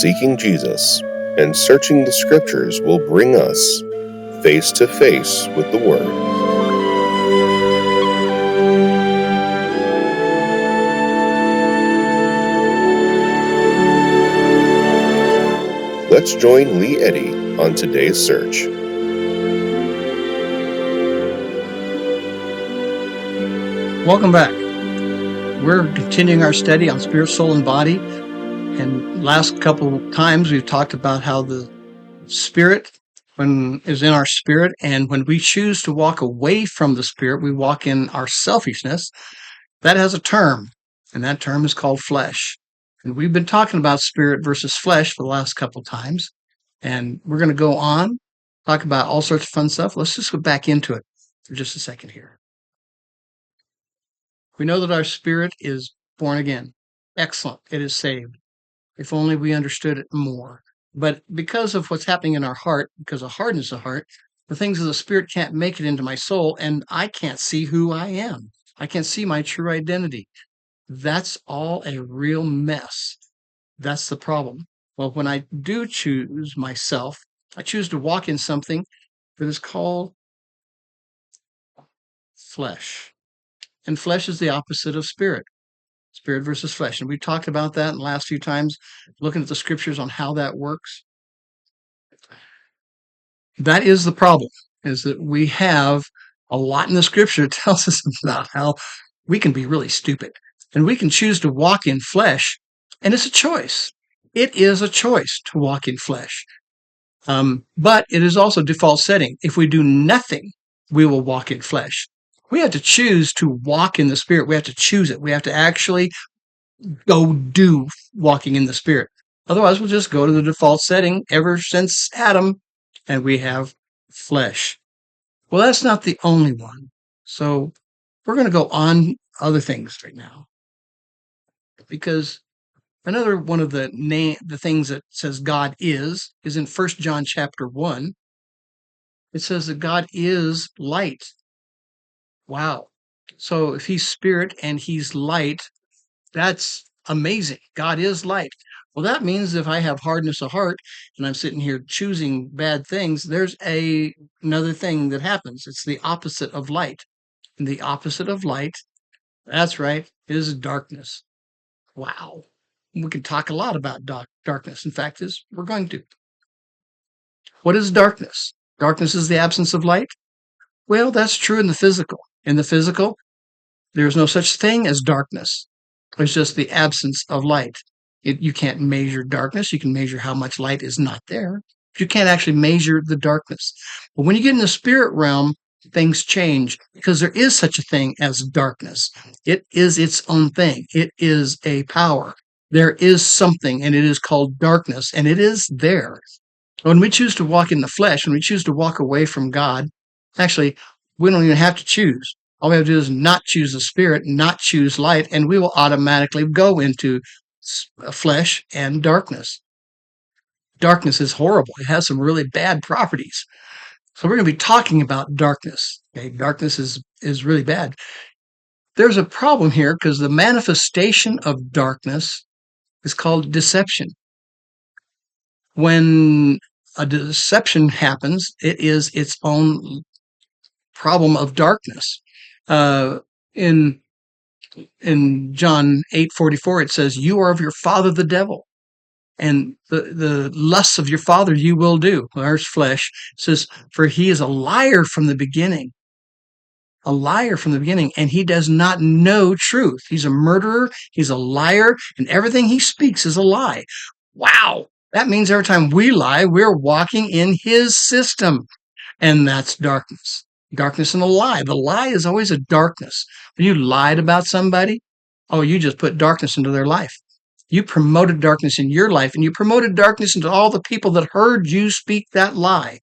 Seeking Jesus and searching the scriptures will bring us face to face with the Word. Let's join Lee Eddy on today's search. Welcome back. We're continuing our study on spirit, soul, and body. And last couple of times we've talked about how the spirit is in our spirit, and when we choose to walk away from the spirit, we walk in our selfishness. That has a term, and that term is called flesh. And we've been talking about spirit versus flesh for the last couple of times, and we're going to go on, talk about all sorts of fun stuff. Let's just go back into it for just a second here. We know that our spirit is born again. Excellent. It is saved. If only we understood it more. But because of what's happening in our heart, because of hardness of heart, the things of the spirit can't make it into my soul, and I can't see who I am. I can't see my true identity. That's all a real mess. That's the problem. Well, when I do choose myself, I choose to walk in something that is called flesh. And flesh is the opposite of spirit. Spirit versus flesh. And we talked about that in the last few times, looking at the scriptures on how that works. That is the problem, is that we have a lot in the scripture that tells us about how we can be really stupid. And we can choose to walk in flesh, and it's a choice. It is a choice to walk in flesh. But it is also default setting. If we do nothing, we will walk in flesh. We have to choose to walk in the spirit. We have to choose it. We have to actually go do walking in the spirit. Otherwise, we'll just go to the default setting ever since Adam, and we have flesh. Well, that's not the only one. So we're going to go on other things right now. Because another one of the things that says God is in 1 John chapter 1. It says that God is light. Wow. So if he's spirit and he's light, that's amazing. God is light. Well, that means if I have hardness of heart and I'm sitting here choosing bad things, there's another thing that happens. It's the opposite of light. And the opposite of light, that's right, is darkness. Wow. We can talk a lot about darkness. In fact, we're going to. What is darkness? Darkness is the absence of light? Well, that's true in the physical. In the physical, there's no such thing as darkness. There's just the absence of light. You can't measure darkness. You can measure how much light is not there. You can't actually measure the darkness. But when you get in the spirit realm, things change because there is such a thing as darkness. It is its own thing. It is a power. There is something, and it is called darkness, and it is there. When we choose to walk in the flesh, when we choose to walk away from God, actually, we don't even have to choose. All we have to do is not choose the spirit, not choose light, and we will automatically go into flesh and darkness. Darkness is horrible. It has some really bad properties. So we're going to be talking about darkness. Okay? Darkness is really bad. There's a problem here because the manifestation of darkness is called deception. When a deception happens, it is its own problem of darkness. In John 8:44, it says, "You are of your father the devil, and the lusts of your father you will do." Well, there's flesh. It says, "For he is a liar from the beginning." A liar from the beginning, and he does not know truth. He's a murderer, he's a liar, and everything he speaks is a lie. Wow! That means every time we lie, we're walking in his system, and that's darkness. Darkness and a lie. The lie is always a darkness. When you lied about somebody, you just put darkness into their life. You promoted darkness in your life, and you promoted darkness into all the people that heard you speak that lie.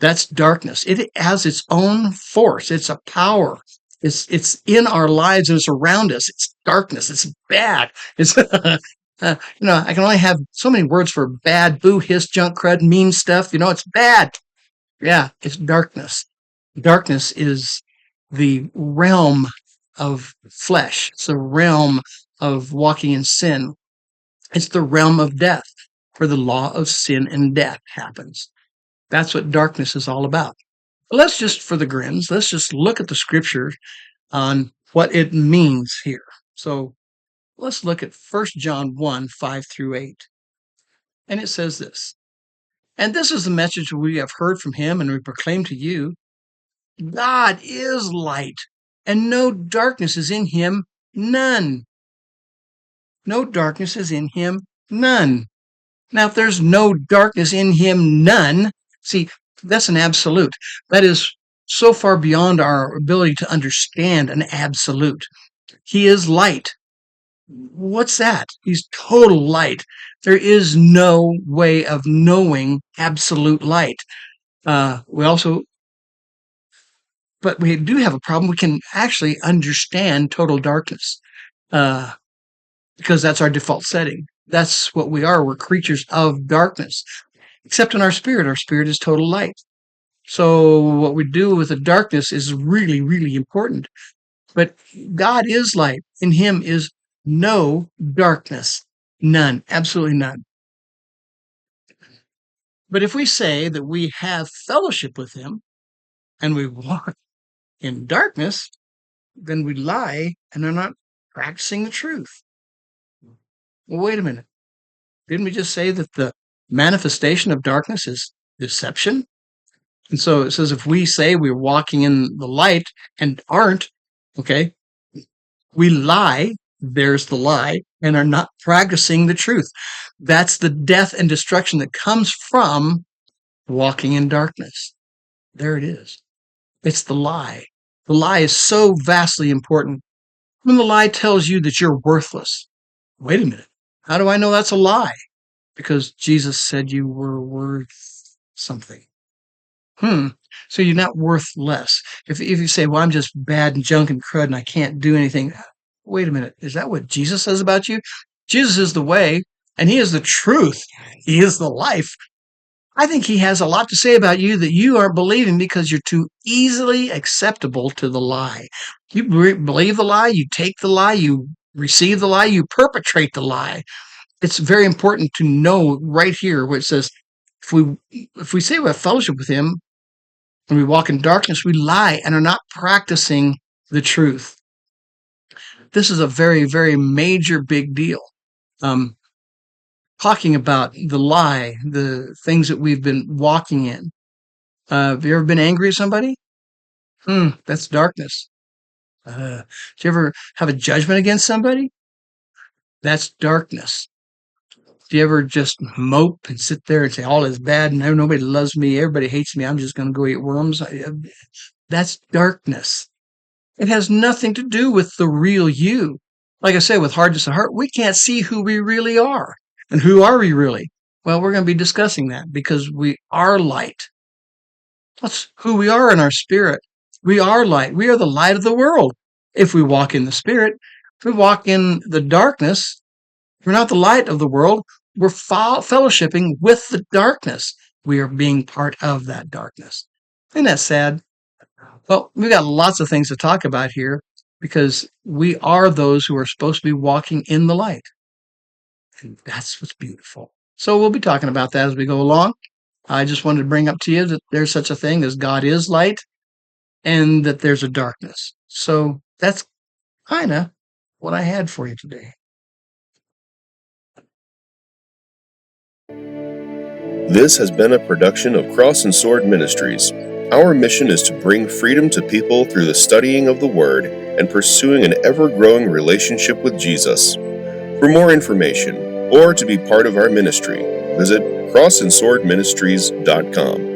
That's darkness. It has its own force. It's a power. It's in our lives and it's around us. It's darkness. It's bad. It's I can only have so many words for bad, boo, hiss, junk, crud, mean stuff. It's bad. Yeah, it's darkness. Darkness is the realm of flesh. It's the realm of walking in sin. It's the realm of death, where the law of sin and death happens. That's what darkness is all about. Let's just, for the grins, let's just look at the scripture on what it means here. So let's look at 1 John 1, 5 through 8. And it says this, and this is the message we have heard from him and we proclaim to you. God is light, and no darkness is in him, none. No darkness is in him, none. Now, if there's no darkness in him, none, see, that's an absolute. That is so far beyond our ability to understand an absolute. He is light. What's that? He's total light. There is no way of knowing absolute light. But we do have a problem. We can actually understand total darkness because that's our default setting. That's what we are. We're creatures of darkness. Except in our spirit is total light. So what we do with the darkness is really, really important. But God is light. In him is no darkness. None. Absolutely none. But if we say that we have fellowship with him and we walk in darkness, then we lie and are not practicing the truth. Well, wait a minute. Didn't we just say that the manifestation of darkness is deception? And so it says if we say we're walking in the light and aren't, okay, we lie, there's the lie, and are not practicing the truth. That's the death and destruction that comes from walking in darkness. There it is. It's the lie. The lie is so vastly important. When the lie tells you that you're worthless, wait a minute. How do I know that's a lie? Because Jesus said you were worth something. So you're not worth less. If you say, well, I'm just bad and junk and crud and I can't do anything. Wait a minute. Is that what Jesus says about you? Jesus is the way and he is the truth. He is the life. I think he has a lot to say about you that you aren't believing because you're too easily acceptable to the lie. You believe the lie, you take the lie, you receive the lie, you perpetrate the lie. It's very important to know right here where it says, if we say we have fellowship with him and we walk in darkness, we lie and are not practicing the truth. This is a very, very major big deal. Talking about the lie, the things that we've been walking in. Have you ever been angry at somebody? That's darkness. Did you ever have a judgment against somebody? That's darkness. Do you ever just mope and sit there and say, all is bad and nobody loves me, everybody hates me, I'm just going to go eat worms? That's darkness. It has nothing to do with the real you. Like I said, with hardness of heart, we can't see who we really are. And who are we really? Well, we're going to be discussing that because we are light. That's who we are in our spirit. We are light. We are the light of the world. If we walk in the spirit, if we walk in the darkness, we're not the light of the world. We're fellowshipping with the darkness. We are being part of that darkness. Isn't that sad? Well, we've got lots of things to talk about here because we are those who are supposed to be walking in the light. And that's what's beautiful. So we'll be talking about that as we go along. I just wanted to bring up to you that there's such a thing as God is light and that there's a darkness. So that's kind of what I had for you today. This has been a production of Cross and Sword Ministries. Our mission is to bring freedom to people through the studying of the Word and pursuing an ever-growing relationship with Jesus. For more information or to be part of our ministry, visit crossandswordministries.com.